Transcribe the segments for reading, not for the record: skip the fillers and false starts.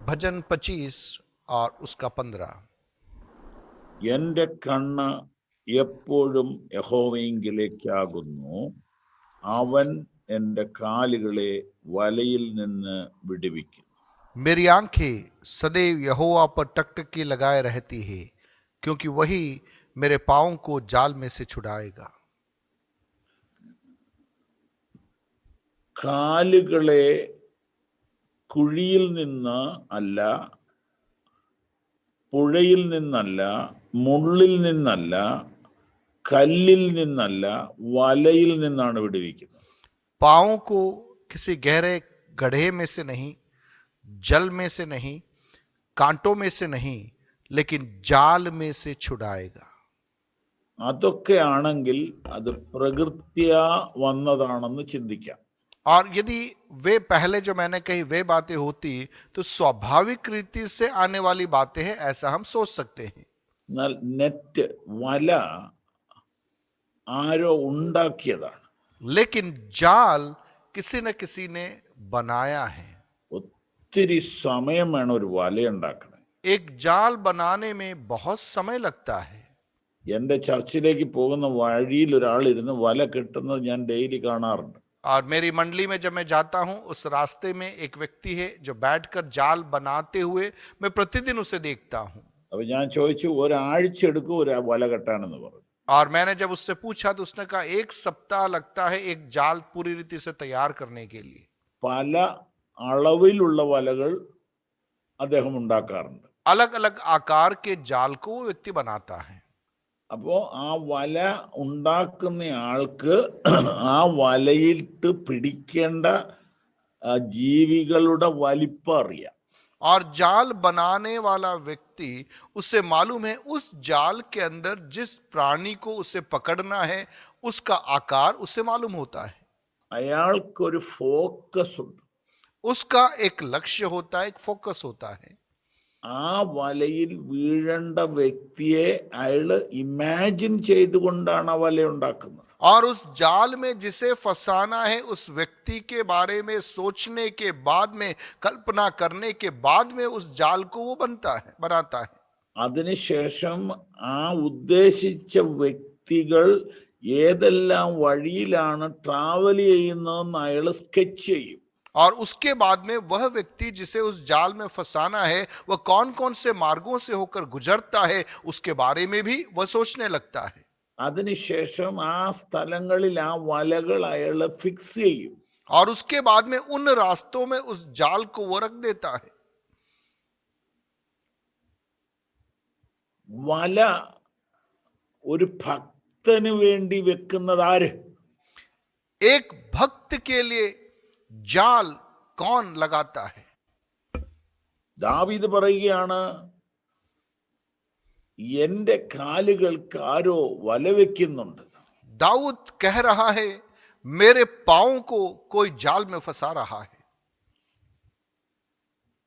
भजन 25 और उसका 15। എന്റെ കണ്ണ് എപ്പോഴും യഹോവയിങ്കിലേക്കാകുന്നു, അവൻ എന്റെ കാലുകളെ വലയിൽ നിന്ന് വിടുവിക്കുന്നു. मेरी आंखें सदैव यहोवा पर टकटकी लगाए रहती है, क्योंकि वही मेरे पांवों को जाल में से छुड़ाएगा। കാലുകളെ കുഴിയിൽ നിന്ന് അല്ല, പുഴയിൽ നിന്നല്ല, മുള്ളിൽ നിന്നല്ല, കല്ലിൽ നിന്നല്ല, വലയിൽ നിന്നാണ് വിടുവിക്കുന്നത്. पांवों को किसी गहरे गड्ढे में से नहीं, जल में से नहीं, कांटों में से नहीं, लेकिन जाल में से छुड़ाएगा। അതൊക്കെ ആണെങ്കിൽ അത് പ്രകൃത്യാ വന്നതാണെന്ന് ചിന്തിക്കാം. और यदि वे पहले जो मैंने कही वे बातें होती तो स्वाभाविक रीति से आने वाली बातें हैं, ऐसा हम सोच सकते हैं। എന്നാൽ നെറ്റ്, വല ആരോ ഉണ്ടാക്കിയതാണ്. लेकिन जाल किसी न किसी ने बनाया है। ഒത്തിരി സമയം വേണം ഒരു വല ഉണ്ടാക്കണേ. एक जाल बनाने में बहुत समय लगता है। എന്റെ ചർച്ചിലേക്ക് പോകുന്ന വഴിയിൽ ഒരാൾ ഇരുന്ന് വല കെട്ടുന്നത് ഞാൻ ഡെയിലി കാണാറുണ്ട്. और मेरी मंडली में जब मैं जाता हूं उस रास्ते में एक व्यक्ति है जो बैठकर जाल बनाते हुए मैं प्रतिदिन उसे देखता हूं। അപ്പൊ ഞാൻ ചോദിച്ചു, ഒരാഴ്ച എടുക്കും ഒരു വല കെട്ടാനെന്ന് പറഞ്ഞു. और मैंने जब उससे पूछा तो उसने कहा 1 सप्ताह लगता है एक जाल पूरी रीति से तैयार करने के लिए। പല അളവിലുള്ള വലകൾ അദ്ദേഹം ഉണ്ടാക്കാറുണ്ട്. अलग अलग आकार के जाल को वो व्यक्ति बनाता है। അപ്പോ ആ വല ഉണ്ടാക്കുന്ന ആൾക്ക് ആ വലയിട്ട് പിടിക്കേണ്ട ജീവികളുടെ വലിപ്പം അറിയാം. और जाल बनाने वाला व्यक्ति, उसे मालूम है उस जाल के अंदर जिस प्राणी को उसे पकड़ना है उसका आकार उसे मालूम होता है। അയാൾക്കൊരു ഫോക്കസ് ഉണ്ട്. उसका एक लक्ष्य होता है, एक फोकस होता है। ആ വലയിൽ വീഴേണ്ട വ്യക്തിയെ അയാള് ഇമാജിൻ ചെയ്തുകൊണ്ടാണ് ആ വല ഉണ്ടാക്കുന്നത്. और उस जाल में जिसे फंसाना है उस व्यक्ति के बारे में सोचने के बाद में, कल्पना करने के बाद में उस जाल को वो बनाता है। അതിനുശേഷം ആ ഉദ്ദേശിച്ച വ്യക്തികൾ ഏതെല്ലാം വഴിയിലാണ് ട്രാവൽ ചെയ്യുന്നതെന്ന് അയാൾ സ്കെച്ച് ചെയ്യും. और उसके बाद में वह व्यक्ति जिसे उस जाल में फंसाना है वह कौन कौन से मार्गों से होकर गुजरता है उसके बारे में भी वह सोचने लगता है। അതിനുശേഷം ആ സ്ഥലങ്ങളിൽ ആ വലകൾ അയാൾ ഫിക്സ് ചെയ്യും. और उसके बाद में उन रास्तों में उस जाल को वो रख देता है। വല ഒരു ഭക്തന് വേണ്ടി വെക്കുന്നത് ആര്? एक भक्त के लिए जाल कौन लगाता है? ദാവീദ് പറയുകയാണ്, എന്റെ കാലുകൾക്ക് ആരോ വല വെക്കുന്നുണ്ട്. दाऊद कह रहा है मेरे पांवों को कोई जाल में फंसा रहा है।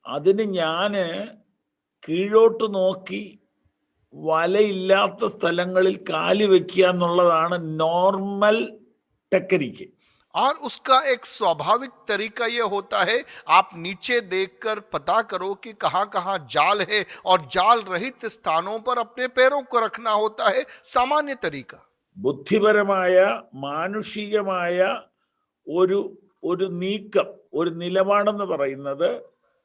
അതിന് ഞാന് കീഴോട്ട് നോക്കി വലയില്ലാത്ത സ്ഥലങ്ങളിൽ കാല് വെക്കുക എന്നുള്ളതാണ് നോർമൽ ടെക്നിക്ക്. और उसका एक स्वाभाविक तरीका यह होता है, आप नीचे देखकर पता करो कि कहां कहां जाल है और जाल रहित स्थानों पर अपने पैरों को रखना होता है, सामान्य तरीका। ബുദ്ധിപരമായ മാനുഷികമായ ഒരു നീക്കം, ഒരു നിലപാടെന്ന് പറയുന്നത്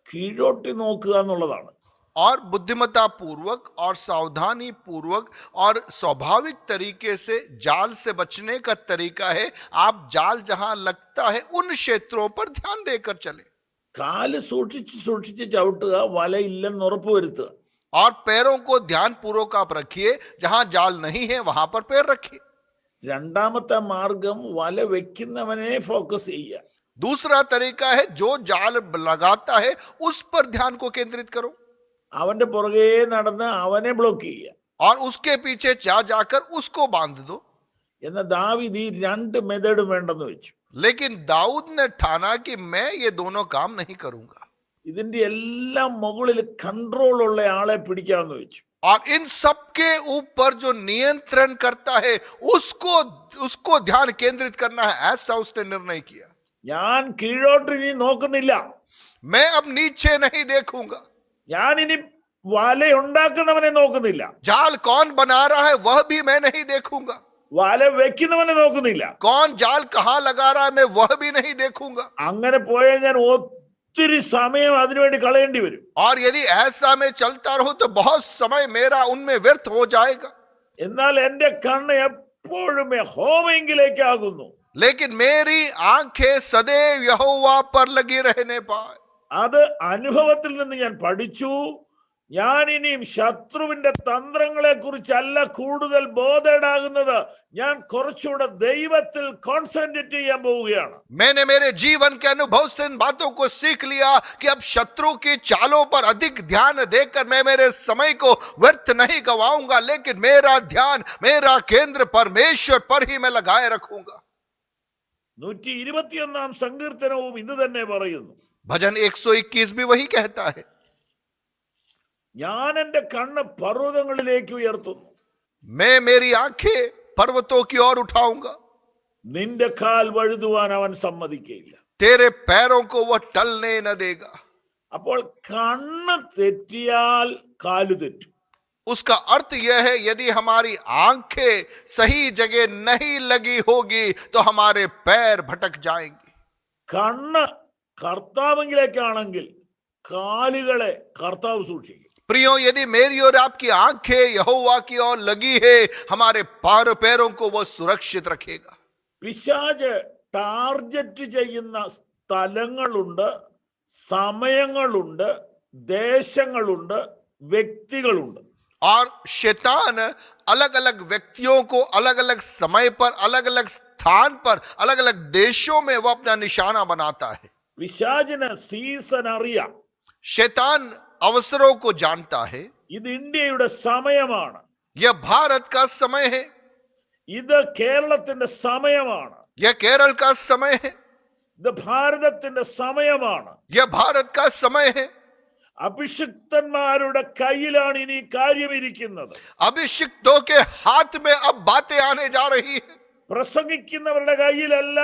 കീഴോട്ട് നോക്കുക എന്നുള്ളതാണ്. और बुद्धिमत्ता पूर्वक और सावधानी पूर्वक और स्वाभाविक तरीके से जाल से बचने का तरीका है, आप जाल जहां लगता है उन क्षेत्रों पर ध्यान देकर चले। കാല് സൂക്ഷിച്ച് സൂക്ഷിച്ച് ചവിട്ടുക, വല ഇല്ലെന്ന് ഉറപ്പുവരുത്തുക. और पैरों को ध्यान पूर्वक आप रखिए, जहां जाल नहीं है वहां पर पैर रखिए। രണ്ടാമത്തെ മാർഗം വല വെക്കുന്നവനെ ഫോക്കസ് ചെയ്യുക. दूसरा तरीका है जो जाल लगाता है उस पर ध्यान को केंद्रित करो, അവന്റെ പുറകെ നടന്ന് അവനെ ബ്ലോക്ക് ചെയ്യുക. और उसके पीछे जाकर उसको बांध दो। എന്നാൽ ദാവീദ് ഈ രണ്ട് മെത്തേഡും വേണ്ടെന്ന് വെച്ചു. लेकिन दाऊद ने ठाना कि मैं ये दोनों काम नहीं करूंगा, ഇതിന്റെ എല്ലാം മുകളിൽ കൺട്രോൾ ഉള്ള ആളെ പിടിക്കാമെന്ന് വെച്ചു. और इन सब के ऊपर जो नियंत्रण करता है उसको ध्यान केंद्रित करना है, ऐसा उसने निर्णय किया। ഞാൻ കീഴോട്ട് ഇനി നോക്കുന്നില്ല. मैं अब नीचे नहीं देखूंगा। ഞാൻ ഇനി വലയുണ്ടാക്കുന്നവനെ നോക്കുന്നില്ല, जाल कौन बना रहा है वह भी मैं नहीं देखूंगा। വല വെക്കുന്നവനെ നോക്കുന്നില്ല. कौन जाल कहां लगा रहा है मैं वह भी नहीं देखूंगा। അങ്ങനെ പോയാൽ ഞാൻ ഒത്തിരി സമയം അതിനുവേണ്ടി കളയേണ്ടി വരും. और यदि ऐसा मैं चलता रहूं तो बहुत समय मेरा उनमें व्यर्थ हो जाएगा। എന്നാൽ എന്റെ കണ്ണ് എപ്പോഴും യഹോവയിലേക്കാകുന്നു. लेकिन मेरी आंखें सदैव यहोवा पर लगी रहने पाए। അത് അനുഭവത്തിൽ നിന്ന് ഞാൻ പഠിച്ചു. ഞാൻ ഇനിയും ശത്രുവിന്റെ തന്ത്രങ്ങളെ കുറിച്ചല്ല കൂടുതൽ ബോധേഡാകുന്നത്, ഞാൻ കുറച്ചുകൂടെ ദൈവത്തിൽ കോൺസെൻട്രേറ്റ് ചെയ്യാൻ പോവുകയാണ്. मैंने मेरे जीवन के अनुभव से इन बातों को सीख लिया कि अब शत्रु की चालों पर अधिक ध्यान देकर मैं मेरे समय को व्यर्थ नहीं गवाऊंगा, लेकिन मेरा ध्यान, मेरा केंद्र परमेश्वर पर ही मैं लगाए रखूंगा। 121 സങ്കീർത്തനവും ഇത് തന്നെ പറയുന്നു. भजन 121 भी वही कहता है। ഞാൻ എന്റെ കണ്ണ് പർവ്വതങ്ങളിലേക്ക് ഉയർത്തുന്നു. मैं मेरी आंखें पर्वतों की ओर उठाऊंगा। നിന്റെ കാൽ വഴുതുവാൻ അവൻ സമ്മതിക്കയില്ല. तेरे पैरों को वह टलने न देगा। അപ്പോൾ കണ്ണ് തെറ്റിയാൽ കാല് തെറ്റും. उसका अर्थ यह है यदि हमारी आंखें सही जगह नहीं लगी होगी तो हमारे पैर भटक जाएंगे। കണ്ണ് കർത്താവിലേക്കാണെങ്കിൽ കാലുകളെ കർത്താവ് സൂക്ഷിക്കും. प्रियो, यदि मेरी और आपकी आंखें यहोवा की ओर लगी है, हमारे पैरों को वो सुरक्षित रखेगा। പിശാച് ടാർഗറ്റ് ചെയ്യുന്ന സ്ഥലങ്ങളുണ്ട്, സമയങ്ങളുണ്ട്, ദേശങ്ങളുണ്ട്, വ്യക്തികളുണ്ട്. और शैतान अलग अलग व्यक्तियों को अलग अलग समय पर, अलग अलग स्थान पर, अलग अलग देशों में वो अपना निशाना बनाता है। പിശാചിന് സീസൺ അറിയാം. शैतान अवसरों को जानता है। ഇത് ഇന്ത്യയുടെ സമയമാണ്, यह भारत का समय है, ഇത് കേരളത്തിന്റെ സമയമാണ്, यह केरल का समय है, ഇത് ഭാരതത്തിന്റെ സമയമാണ്. यह भारत का समय है। അഭിഷിക്തന്മാരുടെ കയ്യിലാണ് ഇനി കാര്യം ഇരിക്കുന്നത്. अभिषिक्तों के हाथ में अब बातें आने जा रही है। പ്രസംഗിക്കുന്നവരുടെ കയ്യിലല്ല,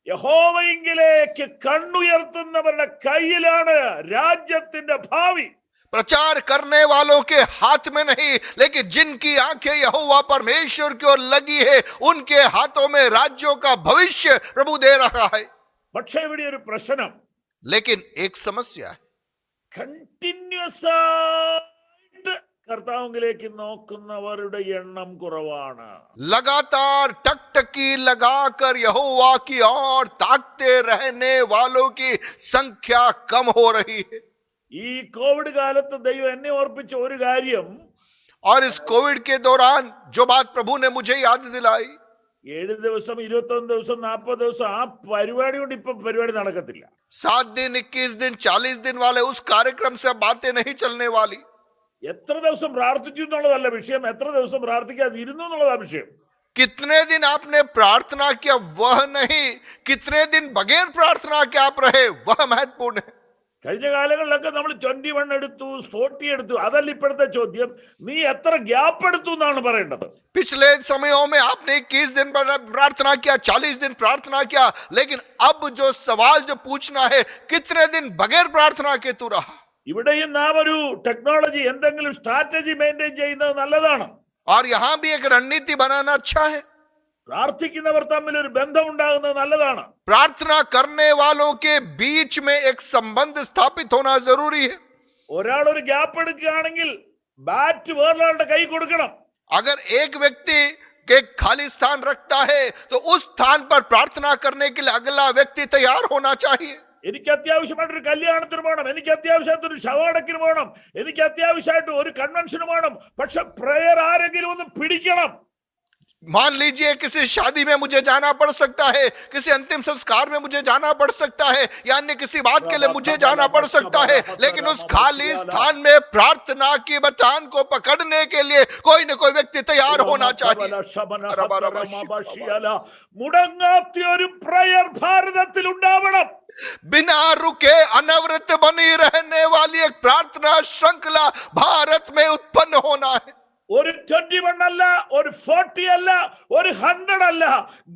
യഹോവയിലേക്ക് കണ്ണുയർത്തുന്നവരുടെ കയ്യിലാണ് രാജ്യത്തിന്റെ ഭാവി. प्रचार करने वालों के हाथ में नहीं, लेकिन जिनकी आंखें यहोवा परमेश्वर की ओर लगी है, उनके हाथों में राज्यों का भविष्य प्रभु दे रहा है। പക്ഷേ ഇവിടെ ഒരു പ്രശ്നം, लेकिन एक समस्या है। കണ്ടിന്യൂസ് ആയിട്ട് കർത്താവിലേക്ക് നോക്കുന്നവരുടെ എണ്ണം കുറവാണ്. लगातार टकटकी लगाकर यहोवा की ओर ताकते रहने वालों की संख्या कम हो रही है। ഈ കോവിഡ് കാലത്ത് ദൈവം എന്നെ ഓർപ്പിച്ച ഒരു കാര്യം, और इस कोविड के दौरान जो बात प्रभु ने मुझे याद दिलाई, 7 ദിവസം 21 ദിവസം 40 ദിവസം ആ പരിപാടി കൊണ്ട് ഇപ്പൊ പരിപാടി നടക്കത്തില്ല. 7 दिन 21 दिन 40 दिन वाले उस कार्यक्रम से बातें नहीं चलने वाली। എത്ര ദിവസം പ്രാർത്ഥിച്ചു എന്നുള്ളതല്ല വിഷയം, എത്ര ദിവസം പ്രാർത്ഥിക്കാതിരുന്നു എന്നുള്ളതാണ് വിഷയം. कितने दिन आपने प्रार्थना किया वह नहीं, कितने दिन बगैर प्रार्थना के आप रहे वह महत्वपूर्ण है। കഴിഞ്ഞ കാലങ്ങളിലൊക്കെ നമ്മൾ 21 എടുത്തു, 40 എടുത്തു, അതല്ല ഇപ്പോഴത്തെ ചോദ്യം. നീ എത്ര ഗ്യാപ്പ് എടുത്തു എന്നാണ് പറയേണ്ടത്. पिछले समयों में आपने 21 दिन प्रार्थना किया, 40 दिन प्रार्थना किया, लेकिन अब जो सवाल जो पूछना है, कितने दिन बगैर प्रार्थना के तू रहा। ഇവിടെയും നാം ഒരു ടെക്നോളജി, എന്തെങ്കിലും സ്ട്രാറ്റജി മെയിൻറ്റെയിൻ ചെയ്യുന്നത് നല്ലതാണ്. और यहां भी एक रणनीति बनाना अच्छा है। പ്രാർത്ഥിക്കുന്നവർ തമ്മിൽ ഒരു ബന്ധം ഉണ്ടാകുന്നത് നല്ലതാണ്. प्रार्थना करने वालों के बीच में एक संबंध स्थापित होना जरूरी है। ഒരാൾ ഒരു ഗ്യാപ്പ് എടുക്കുകയാണെങ്കിൽ ബാറ്റ് വേറൊരാളുടെ കൈ കൊടുക്കണം. अगर एक व्यक्ति के खाली स्थान रखता है तो उस स्थान पर प्रार्थना करने के लिए अगला व्यक्ति तैयार होना चाहिए। എനിക്ക് അത്യാവശ്യമായിട്ടൊരു കല്യാണത്തിന് പോകണം, എനിക്ക് അത്യാവശ്യമായിട്ടൊരു ശവടക്കിന് പോകണം, എനിക്ക് അത്യാവശ്യമായിട്ട് ഒരു കൺവെൻഷന് പോകണം, പക്ഷെ പ്രേയർ ആരെങ്കിലും ഒന്ന് പിടിക്കണം. मान लीजिए किसी शादी में मुझे जाना पड़ सकता है, किसी अंतिम संस्कार में मुझे जाना पड़ सकता है, या अन्य किसी बात के लिए मुझे जाना पड़ सकता है, लेकिन उस खाली स्थान में प्रार्थना की बटान को पकड़ने के लिए कोई न कोई व्यक्ति तैयार होना चाहिए। മുടങ്ങാത്ത ഒരു പ്രയർ ഭാരതത്തിൽ ഉണ്ടാവണം. बिना रुके अनवरत बनी रहने वाली एक प्रार्थना श्रृंखला भारत में उत्पन्न होना है। ഒരു 21 അല്ല, ഒരു 40 അല്ല, ഒരു 100 അല്ല,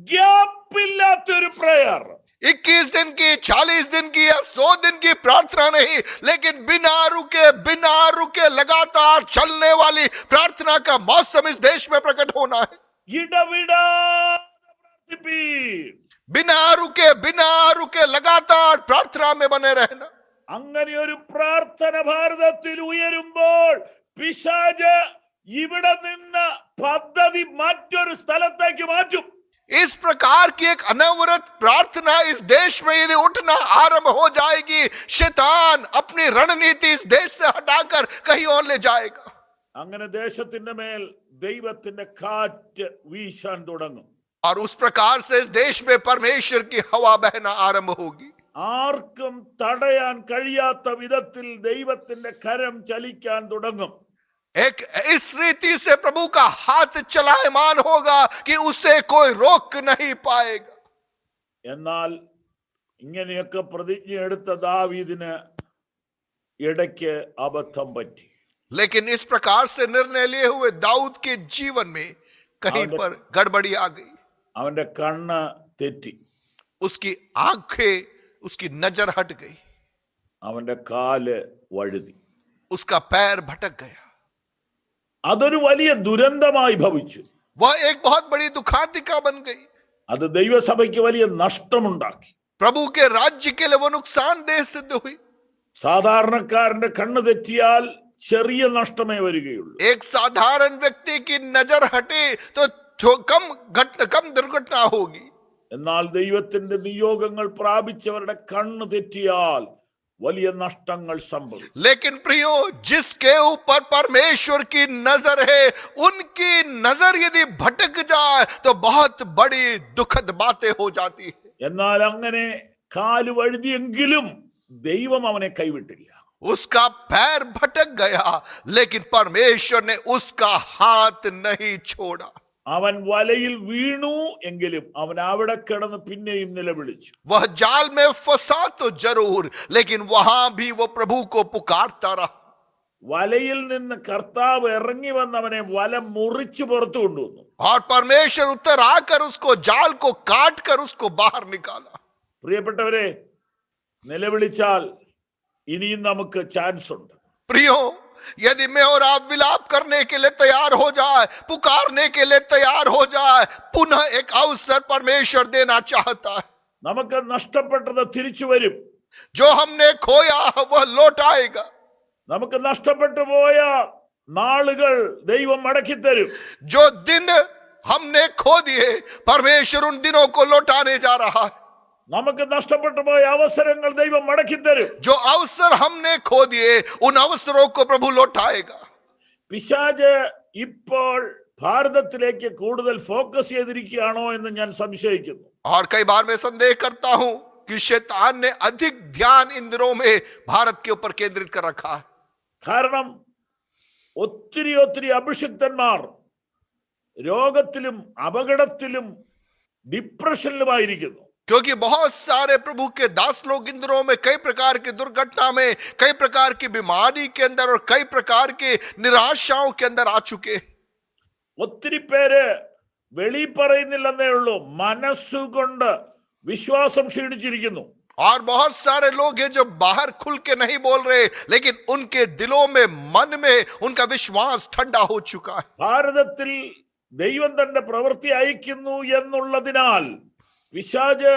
ഗ്യാപ്പ് ഇല്ലാത്ത ഒരു പ്രയർ. 21 दिन की, 40 दिन की या 100 दिन की प्रार्थना नहीं, लेकिन बिना रुके लगातार चलने वाली प्रार्थना का मौसम इस देश में प्रकट होना है। ഇടവിടാതെ പ്രാർത്ഥിപ്പീൻ. बिना रुके लगातार प्रार्थना में बने रहना। അങ്ങനെ ഒരു പ്രാർത്ഥന ഭാരതത്തിൽ ഉയരുമ്പോൾ പിശാച് ഇവിടെ നിന്ന് പദ്ധതി മറ്റൊരു സ്ഥലത്തേക്ക് മാറ്റും. इस प्रकार की एक अनवरत प्रार्थना इस देश में यदि उठना आरंभ हो जाएगी, शैतान अपनी रणनीति इस देश से हटाकर कहीं और ले जाएगा। അങ്ങനെ ദേശത്തിന്റെ മേൽ ദൈവത്തിന്റെ കാറ്റ് വീശാൻ തുടങ്ങും. और उस प्रकार से इस देश में परमेश्वर की हवा बहना आरंभ होगी। ആർക്കും തടയാൻ കഴിയാത്ത വിധത്തിൽ ദൈവത്തിന്റെ കരം ചലിക്കാൻ തുടങ്ങും. एक इस रीति से प्रभु का हाथ चलायमान होगा कि उसे कोई रोक नहीं पाएगा। എന്നാൽ ഇങ്ങനെയൊക്കെ പ്രതിജ്ഞ എടുത്ത ദാവീദിന് ഇടയ്ക്ക് അബദ്ധം പറ്റി. लेकिन इस प्रकार से निर्णय लिए हुए दाऊद के जीवन में कहीं पर गड़बड़ी आ गई। അവന്റെ കണ്ണ് തെറ്റി, उसकी आंखें, उसकी नजर हट गई, അവന്റെ കാല് വഴുതി, उसका पैर भटक गया। അതൊരു വലിയ ദുരന്തമായി ഭവിച്ചു. वह एक बहुत बड़ी दुखांतिका बन गई। അത് ദൈവസഭയ്ക്ക് വലിയ നഷ്ടമുണ്ടാക്കി. प्रभु के राज्य के लिए वो नुकसानदेह सिद्ध हुई। സാധാരണക്കാരന്റെ കണ്ണ് തെറ്റിയാൽ ചെറിയ നഷ്ടമേ വരികയുള്ളൂ. एक साधारण व्यक्ति की नजर हटे तो कम दुर्घटना होगी। എന്നാൽ ദൈവത്തിന്റെ നിയോഗങ്ങൾ പ്രാപിച്ചവരുടെ കണ്ണ് തെറ്റിയാൽ വലിയ നഷ്ടങ്ങൾ സംഭവിക്കും. लेकिन प्रियो, जिसके ऊपर परमेश्वर की नजर है, उनकी नजर यदि भटक जाए तो बहुत बड़ी दुखद बातें हो जाती है। എന്നാൽ അങ്ങനെ കാല് വഴുതിയെങ്കിലും ദൈവം അവനെ കൈവിട്ടില്ല. उसका पैर भटक गया, लेकिन परमेश्वर ने उसका हाथ नहीं छोड़ा। അവൻ വലയിൽ വീണു എങ്കിലും അവൻ അവിടെ കിടന്ന് പിന്നെയും നിലവിളിച്ചു. वह जाल में फंसा तो जरूर, लेकिन वहां भी वो प्रभु को पुकारता रहा। വലയിൽ നിന്ന് കർത്താവ് ഇറങ്ങി വന്നവനെ വല മുറിച്ചു പുറത്തു കൊണ്ടുവന്നു. और परमेश्वर उतर आकर उसको जाल को काट कर उसको बाहर निकाला। പ്രിയപ്പെട്ടവരെ, നിലവിളിച്ചാൽ ഇനിയും നമുക്ക് ചാൻസ് ഉണ്ട്. प्रियो, यदि मैं और आप विलाप करने के लिए तैयार हो जाए, पुकारने के लिए तैयार हो जाए, पुनः एक अवसर परमेश्वर देना चाहता है। നമുക്ക് നഷ്ടപ്പെട്ടത് തിരിച്ചു വരും. जो हमने खोया वह लौट आएगा। നമുക്ക് നഷ്ടപ്പെട്ടു പോയ നാളുകൾ ദൈവം മടക്കി തരും. जो दिन हमने खो दिए, परमेश्वर उन दिनों को लौटाने जा रहा है। നമുക്ക് നഷ്ടപ്പെട്ടു പോയ അവസരങ്ങൾ ദൈവം മടക്കി തരും. जो अवसर हमने खो दिए, उन अवसरों को प्रभु लौटाएगा। പിശാച് ഇപ്പോൾ ഭാരതത്തിലേക്ക് കൂടുതൽ ഫോക്കസ് ചെയ്തിരിക്കുകയാണോ എന്ന് ഞാൻ സംശയിക്കുന്നു. और कई बार मैं संदेह करता हूं कि शैतान ने अधिक ध्यान इन दिनों में भारत के ऊपर केंद्रित कर रखा है। കാരണം ഒത്തിരി അഭിഷിക്തന്മാർ രോഗത്തിലും അപകടത്തിലും ഡിപ്രഷനിലുമായിരിക്കുന്നു. क्योंकि बहुत सारे प्रभु के दास लोग इन दिनों में कई प्रकार की दुर्घटना में, कई प्रकार की बीमारी के अंदर और कई प्रकार की निराशाओं के अंदर आ चुके। ഒത്തിരി പേര് വെളി പറയുന്നില്ലെന്നേ ഉള്ളൂ, മനസ്സുകൊണ്ട് വിശ്വാസം ക്ഷീണിച്ചിരിക്കുന്നു. और बहुत सारे लोग हैं जो बाहर खुल के नहीं बोल रहे, लेकिन उनके दिलों में, मन में उनका विश्वास ठंडा हो चुका है। ഭാരതത്തിൽ ദൈവം തന്റെ പ്രവൃത്തി അയക്കുന്നു എന്നുള്ളതിനാൽ പിശാച്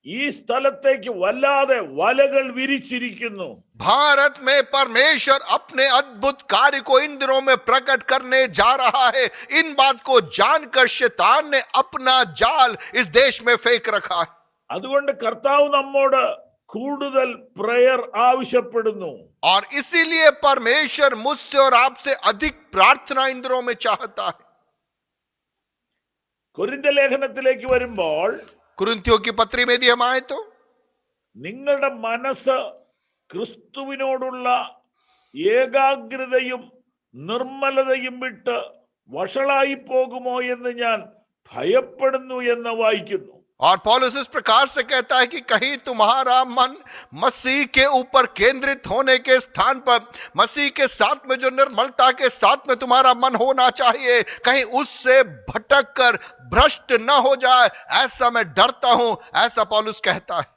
ഈ സ്ഥലത്തേക്ക് വല്ലാതെ വലകൾ വിരിച്ചിരിക്കുന്നു. भारत में परमेश्वर अपने अद्भुत कार्य को इन दिनों में प्रकट करने जा रहा है। इन बात को जानकर शैतान ने अपना जाल इस देश में फेंक रखा है। അതുകൊണ്ട് കർത്താവ് നമ്മോട് കൂടുതൽ പ്രയർ ആവശ്യപ്പെടുന്നു. और इसीलिए परमेश्वर मुझसे और आपसे अधिक प्रार्थना इन दिनों में चाहता है। കൊരിന്ത്യ ലേഖനത്തിലേക്ക് വരുമ്പോൾ कुरिन्थियों की पत्री में यदि हम आए तो നിങ്ങളുടെ മനസ്സ് ക്രിസ്തുവിനോടുള്ള ഏകാഗ്രതയും നിർമ്മലതയും വിട്ട് വഷളായി പോകുമോ എന്ന് ഞാൻ ഭയപ്പെടുന്നു എന്ന് വായിക്കുന്നു. और पौलुस इस प्रकार से कहता है कि कहीं तुम्हारा मन मसीह के ऊपर केंद्रित होने के स्थान पर, मसीह के साथ में जो निर्मलता के साथ में तुम्हारा मन होना चाहिए, कहीं उससे भटक कर भ्रष्ट न हो जाए, ऐसा मैं डरता हूं, ऐसा पौलुस कहता है।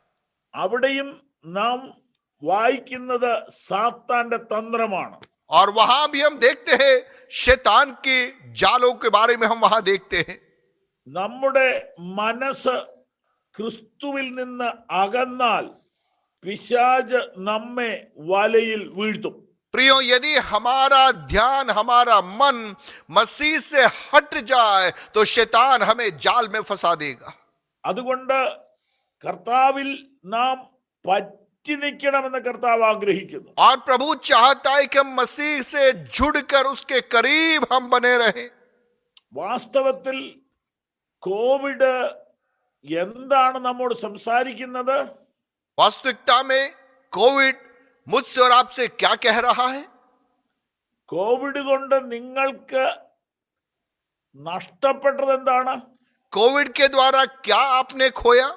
അവിടെയും നാം വായിക്കുന്നത് സാത്താന്റെ തന്ത്രമാണ്. और वहां भी हम देखते हैं शैतान के जालों के बारे में हम वहां देखते हैं. നമ്മുടെ മനസ്സ് ക്രിസ്തുവിൽ നിന്ന് അകന്നാൽ പിശാച് നമ്മെ വലയിൽ വീഴ്ത്തും. प्रियो, यदि हमारा ध्यान, हमारा मन मसीह से हट जाए तो शैतान हमें जाल में फंसा देगा. അതുകൊണ്ട് കർത്താവിൽ നാം പറ്റി നിൽക്കണമെന്ന് കർത്താവ് ആഗ്രഹിക്കുന്നു. और प्रभु चाहता है कि हम मसीह से जुड़कर उसके करीब हम बने रहें. വാസ്തവത്തിൽ കോവിഡ് എന്താണ് നമ്മോട് സംസാരിക്കുന്നത്? वास्तविकता में कोविड मुझसे और आपसे क्या कह रहा है? കോവിഡ് കൊണ്ട് നിങ്ങൾക്ക് നഷ്ടപ്പെട്ടത് എന്താണ്? कोविड के द्वारा क्या आपने खोया?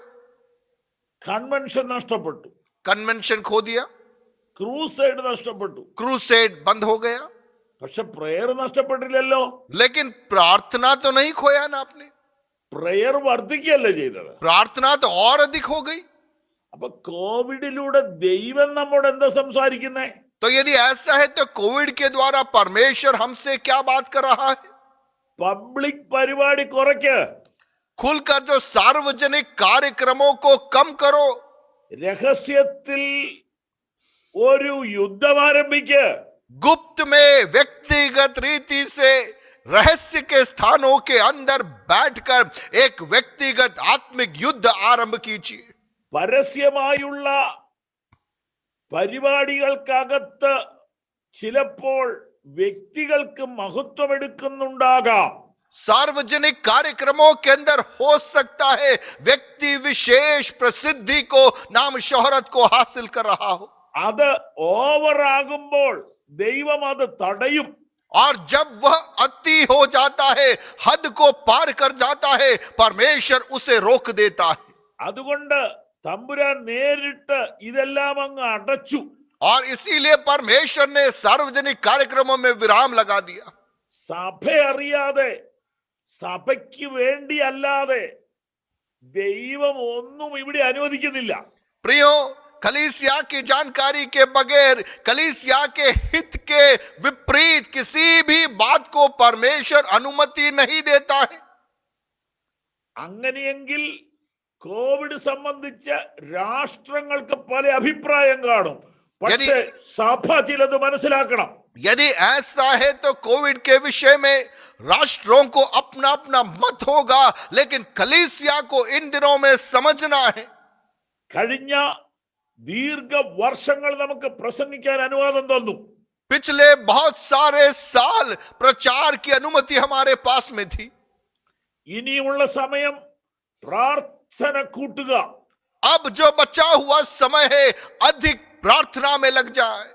കൺവെൻഷൻ നഷ്ടപ്പെട്ടു, कन्वेंशन खो दिया, ക്രൂസൈഡ് നഷ്ടപ്പെട്ടു, क्रूसेड बंद हो गया, പക്ഷെ പ്രെയർ നഷ്ടപ്പെട്ടില്ലല്ലോ. लेकिन प्रार्थना तो नहीं खोया ना आपने. പ്രെയർ വർദ്ധിക്കുകയല്ലേ ചെയ്തത്. प्रार्थना तो और अधिक हो गई. അപ്പൊ കോവിഡിലൂടെ ദൈവം നമ്മോട് എന്താ സംസാരിക്കുന്നേ? तो यदि ऐसा है तो कोविड के द्वारा परमेश्वर हमसे क्या बात कर रहा है? പബ്ലിക് പരിപാടി കുറയ്ക്ക്, खुलकर जो सार्वजनिक कार्यक्रमों को कम करो, രഹസ്യത്തിൽ ഒരു യുദ്ധം ആരംഭിക്ക്, गुप्त में व्यक्तिगत रीति से रहस्य के स्थानों के अंदर बैठकर एक व्यक्तिगत आत्मिक युद्ध आरंभ कीजिए. പരസ്യമായുള്ള പരിപാടികൾക്കകത്ത് ചിലപ്പോൾ വ്യക്തികൾക്ക് മഹത്വം എടുക്കുന്നുണ്ടാകാം. सार्वजनिक कार्यक्रमों के अंदर हो सकता है व्यक्ति विशेष प्रसिद्धि को, नाम शोहरत को हासिल कर रहा हो. അത് ഓവർ ആകുമ്പോൾ ദൈവം അത് തടയും. और जब वह अति हो जाता है, हद को पार कर जाता है, परमेश्वर उसे रोक देता है. അതുകൊണ്ട് തമ്പുരാൻ നേരിട്ട് ഇതെല്ലാം അങ്ങ് അടച്ചു. और इसीलिए परमेश्वर ने सार्वजनिक कार्यक्रमों में विराम लगा दिया. സഭ അറിയാതെ, സഭയ്ക്ക് വേണ്ടി അല്ലാതെ ദൈവം ഒന്നും ഇവിടെ അനുവദിക്കുന്നില്ല. प्रियो, कलीसिया की जानकारी के बगैर, कलीसिया के हित के विपरीत किसी भी बात को परमेश्वर अनुमति नहीं देता है. അങ്ങനെയെങ്കിൽ കോവിഡ് സംബന്ധിച്ച് രാഷ്ട്രങ്ങൾക്ക് പല അഭിപ്രായം കാണും. പക്ഷേ സഭ ചിലത് മനസ്സിലാക്കണം. यदि ऐसा है तो कोविड के विषय में राष्ट्रों को अपना अपना मत होगा, लेकिन कलीसिया को इन दिनों में समझना है. കഴിഞ്ഞ ദീർഘ വർഷങ്ങൾ നമുക്ക് പ്രസംഗിക്കാൻ അനുവാദം തന്നു. पिछले बहुत सारे साल प्रचार की अनुमति हमारे पास में थी. ഇനിയുള്ള സമയം പ്രാർത്ഥന കൂട്ടുക. अब जो बचा हुआ समय है, अधिक प्रार्थना में लग जाए.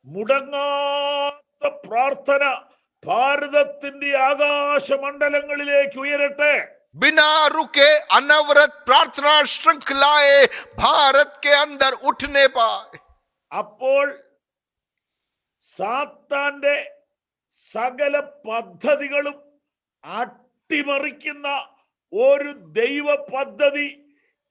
മുടങ്ങാത്ത പ്രാർത്ഥന ഭാരതത്തിന്റെ ആകാശമണ്ഡലങ്ങളിലേക്ക് ഉയരട്ടെ. बिना रुके अनवरत प्रार्थना श्रृंखलाएं भारत के अंदर उठने पाए. അപ്പോൾ സാത്താന്റെ സകല പദ്ധതികളും അട്ടിമറിക്കുന്ന ഒരു ദൈവ പദ്ധതി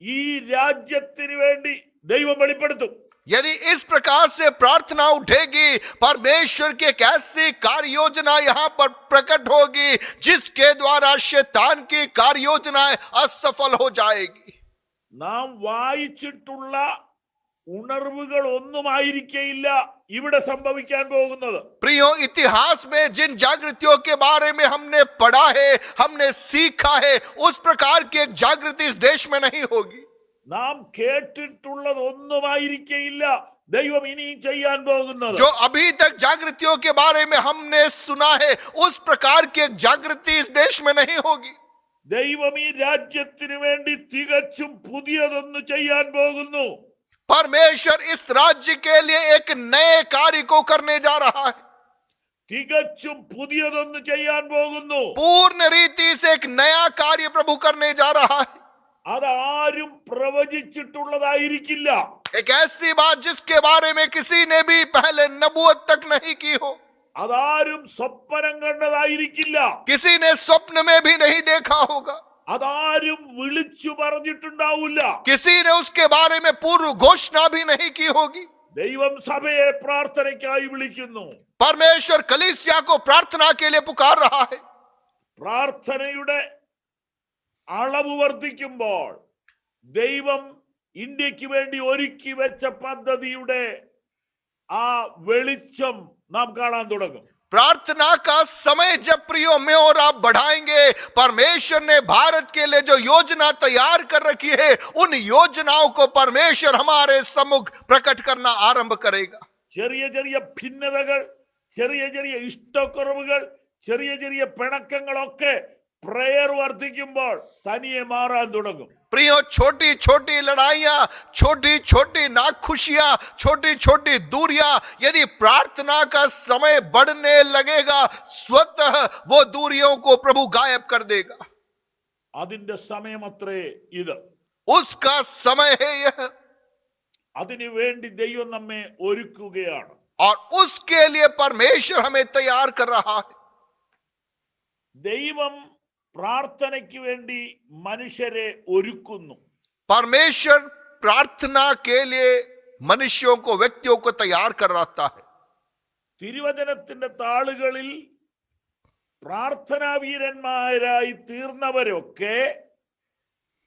ഈ രാജ്യത്തിന് വേണ്ടി ദൈവം വെളിപ്പെടുത്തും. यदि इस प्रकार से प्रार्थना उठेगी, परमेश्वर की एक ऐसी कार्य योजना यहां पर प्रकट होगी जिसके द्वारा शैतान की कार्य योजनाएं असफल हो जाएगी. നാം വായിച്ചിട്ടുള്ള ഉണർവുകൾ ഒന്നുമായിരിക്കയില്ല ഇവിടെ സംഭവിക്കാൻ പോകുന്നത്. प्रियो, इतिहास में जिन जागृतियों के बारे में हमने पढ़ा है, हमने सीखा है, उस प्रकार की एक जागृति इस देश में नहीं होगी. നാം കേട്ടിട്ടുള്ളത് ഒന്നുമായിരിക്കയില്ല ദൈവം ഇനിയും ചെയ്യാൻ പോകുന്നത്. जो अभी तक जागृतियों के बारे में हमने सुना है, उस प्रकार की एक जागृति इस देश में नहीं होगी. ദൈവം ഈ രാജ്യത്തിന് വേണ്ടി തികച്ചും പുതിയതൊന്ന് ചെയ്യാൻ പോകുന്നു. परमेश्वर इस राज्य के लिए एक नए कार्य को करने जा रहा है. തികച്ചും പുതിയതൊന്ന് ചെയ്യാൻ പോകുന്നു. पूर्ण रीति से एक नया कार्य प्रभु करने जा रहा है. അതാരും പ്രവചിച്ചിട്ടുള്ളതായിരിക്കില്ല. एक ऐसी बात जिसके बारे में किसी ने भी पहले नबूवत तक नहीं की हो. അതാരും സ്വപ്നം കണ്ടതായിരിക്കില്ല. किसी ने स्वप्न में भी नहीं देखा होगा. അതാരും വിളിച്ചു പറഞ്ഞിട്ടുണ്ടാവില്ല. किसी ने उसके बारे में पूर्व घोषणा भी नहीं की होगी. ദൈവം സഭയെ പ്രാർത്ഥനയ്ക്കായി വിളിക്കുന്നു. परमेश्वर कलीसिया को प्रार्थना के लिए पुकार रहा है. പ്രാർത്ഥനയുടെ അളവ് വർദ്ധിക്കുമ്പോൾ ദൈവം ഇന്ത്യക്ക് വേണ്ടി ഒരുക്കി വെച്ച പദ്ധതിയുടെ ആ വെളിച്ചം നാം കാണാൻ തുടങ്ങും. प्रार्थना का समय जब प्रियो में और आप बढ़ाएंगे, परमेश्वर ने भारत के लिए जो योजना तैयार कर रखी है, उन योजनाओं को परमेश्वर हमारे सम्मुख प्रकट करना आरंभ करेगा. ചെറിയ ചെറിയ ഭിന്നതകൾ, ചെറിയ ചെറിയ ഇഷ്ടക്കുറവുകൾ, ചെറിയ ചെറിയ പിണക്കങ്ങളൊക്കെ പ്രയർ വർദ്ധിക്കുമ്പോൾ തനിയെ മാറാൻ തുടങ്ങും. प्रियो, छोटी छोटी लड़ाइयां, छोटी छोटी नाखुशियां, छोटी छोटी दूरियां, यदि प्रार्थना का समय बढ़ने लगेगा, स्वतः वो दूरियों को प्रभु गायब कर देगा. അതിന്റെ സമയമത്രേ ഇത്. उसका समय है यह. അതിനു വേണ്ടി ദൈവം നമ്മെ ഒരുക്കുകയാണ്. और उसके लिए परमेश्वर हमें तैयार कर रहा है. ദൈവം പ്രാർത്ഥനയ്ക്ക് വേണ്ടി മനുഷ്യരെ ഒരുക്കുന്നു. परमेश्वर प्रार्थना के लिए मनुष्यों को, व्यक्तियों को तैयार कर रहा है. തിരുവചനത്തിന്റെ താളുകളിൽ പ്രാർത്ഥനാ വീരന്മാരായി തീർന്നവരൊക്കെ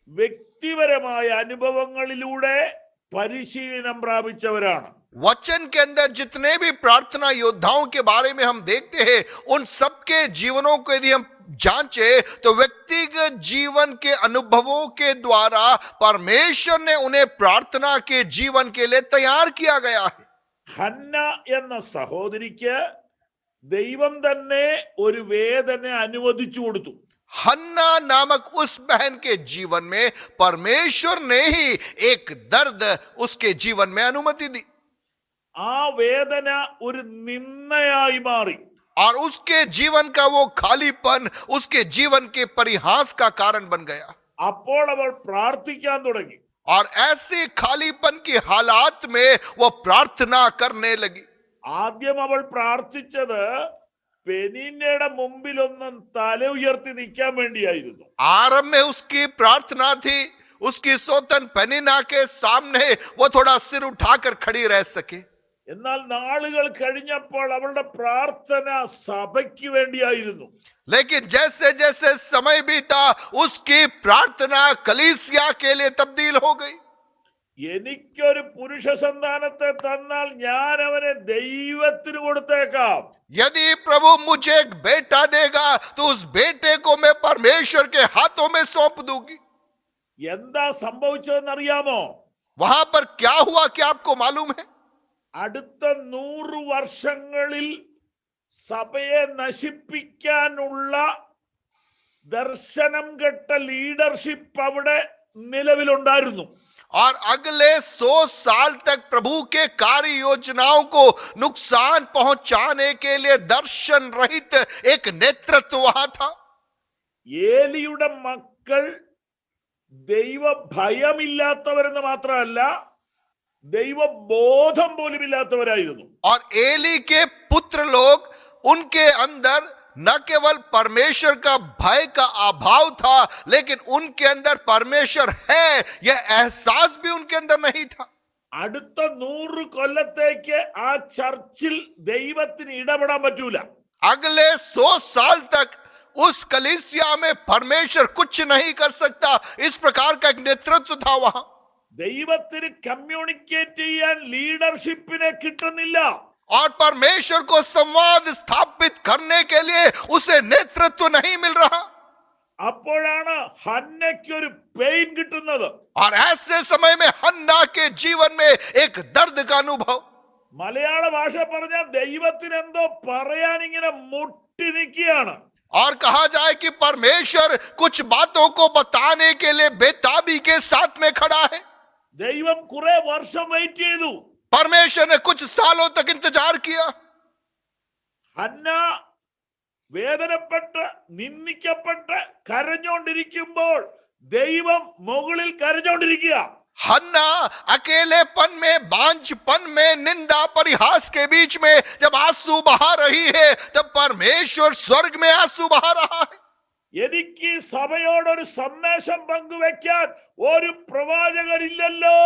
വ്യക്തിപരമായ അനുഭവങ്ങളിലൂടെ പരിശീലനം പ്രാപിച്ചവരാണ്. वचन के अंदर जितने भी प्रार्थना योद्धाओं के बारे में हम देखते हैं, उन सबके जीवनों को यदि हम जांचे तो व्यक्तिगत जीवन के अनुभवों के द्वारा परमेश्वर ने उन्हें प्रार्थना के जीवन के लिए तैयार किया गया है. ഹന്ന എന്ന സഹോദരിക്ക് ദൈവം തന്നെ ഒരു വേദന അനുവദിച്ചു കൊടുത്തു. हन्ना नामक उस बहन के जीवन में परमेश्वर ने ही एक दर्द उसके जीवन में अनुमति दी. ആ വേദന ഒരു നിന്ദയായി മാറി. और उसके जीवन का वो खालीपन उसके जीवन के परिहास का कारण बन गया. അപ്പോൾ അവൾ പ്രാർത്ഥിക്കാൻ തുടങ്ങി. और ऐसे खालीपन की हालात में वो प्रार्थना करने लगी. ആദ്യം അവൾ പ്രാർത്ഥിച്ചത് പെനീന്നയുടെ മുമ്പിലൊന്നും തല ഉയർത്തി നിൽക്കാൻ വേണ്ടിയായിരുന്നു. आरंभ में उसकी प्रार्थना थी उसकी सौतन पेनिना के सामने वो थोड़ा सिर उठाकर खड़ी रह सके. എന്നാൽ നാളുകൾ കഴിഞ്ഞപ്പോൾ അവളുടെ പ്രാർത്ഥന സഭയ്ക്ക് വേണ്ടിയായിരുന്നു. लेकिन जैसे जैसे समय बीता उसकी प्रार्थना कलीसिया के लिए तब्दील हो गई. എനിക്കൊരു പുരുഷ സന്താനത്തെ തന്നാൽ ഞാൻ അവനെ ദൈവത്തിന് കൊടുത്തേക്കാം. यदि प्रभु मुझे एक बेटा देगा तो उस बेटे को मैं परमेश्वर के हाथों में सौंप दूंगी. എന്താ സംഭവിച്ചതെന്നറിയാമോ? वहां पर क्या हुआ क्या आपको मालूम है? അടുത്ത 100 വർഷങ്ങളിൽ സഭയെ നശിപ്പിക്കാനുള്ള ദർശനം കെട്ട ലീഡർഷിപ്പ് അവിടെ നിലവിലുണ്ടായിരുന്നു. और अगले 100 साल तक प्रभु के कार्य योजनाओं को नुकसान पहुंचाने के लिए दर्शन रहित एक नेतृत्व वहां था. ഏലിയുടെ മക്കൾ ദൈവ ഭയമില്ലാത്തവരെന്ന് മാത്രമല്ല, ദൈവബോധം പോലും ഇല്ലാത്തവരായിരുന്നു. और एली के पुत्र लोग, उनके अंदर न केवल परमेश्वर का भय का अभाव था, लेकिन उनके अंदर परमेश्वर है यह एहसास भी उनके अंदर नहीं था. അടുത്ത 100 കൊല്ലത്തേക്ക് ആ ചർച്ചിൽ ദൈവത്തിന് ഇടപെടാൻ പറ്റൂല. अगले 100 साल तक उस कलीसिया में परमेश्वर कुछ नहीं कर सकता. इस प्रकार का एक नेतृत्व था वहां. ദൈവത്തിന് കമ്മ്യൂണിക്കേറ്റ് ചെയ്യാൻ ലീഡർഷിപ്പിനെ കിട്ടുന്നില്ല. और परमेश्वर को संवाद स्थापित करने के लिए उसे नेतृत्व नहीं मिल रहा. അപ്പോഴാണ് ഹന്നയ്ക്ക് ഒരു പെയിൻ കിട്ടുന്നത്. और ऐसे समय में हन्ना के जीवन में एक दर्द का अनुभव. മലയാള ഭാഷ പറഞ്ഞാൽ ദൈവത്തിന് എന്തോ പറയാൻ ഇങ്ങനെ മുട്ടി നിൽക്കുകയാണ്. और कहा जाए कि परमेश्वर कुछ बातों को बताने के लिए बेताबी के साथ में खड़ा है. ദൈവം കുറെ വർഷം വെയിറ്റ് ചെയ്തു. परमेश्वर ने कुछ सालों तक इंतजार किया. ഹന്ന വേദനപ്പെട്ട് നിന്ദിക്കപ്പെട്ട് കരഞ്ഞോണ്ടിരിക്കുമ്പോൾ ദൈവം മുകളിൽ കരഞ്ഞോണ്ടിരിക്കുക. हन्ना अकेलेपन में, बांझपन में, निंदा परिहास के बीच में जब आंसू बहा रही है, तब परमेश्वर स्वर्ग में आंसू बहा रहा है. എനിക്ക് സഭയോടൊരു സന്ദേശം പങ്കുവെക്കാൻ ഒരു പ്രവാചകനില്ലല്ലോ.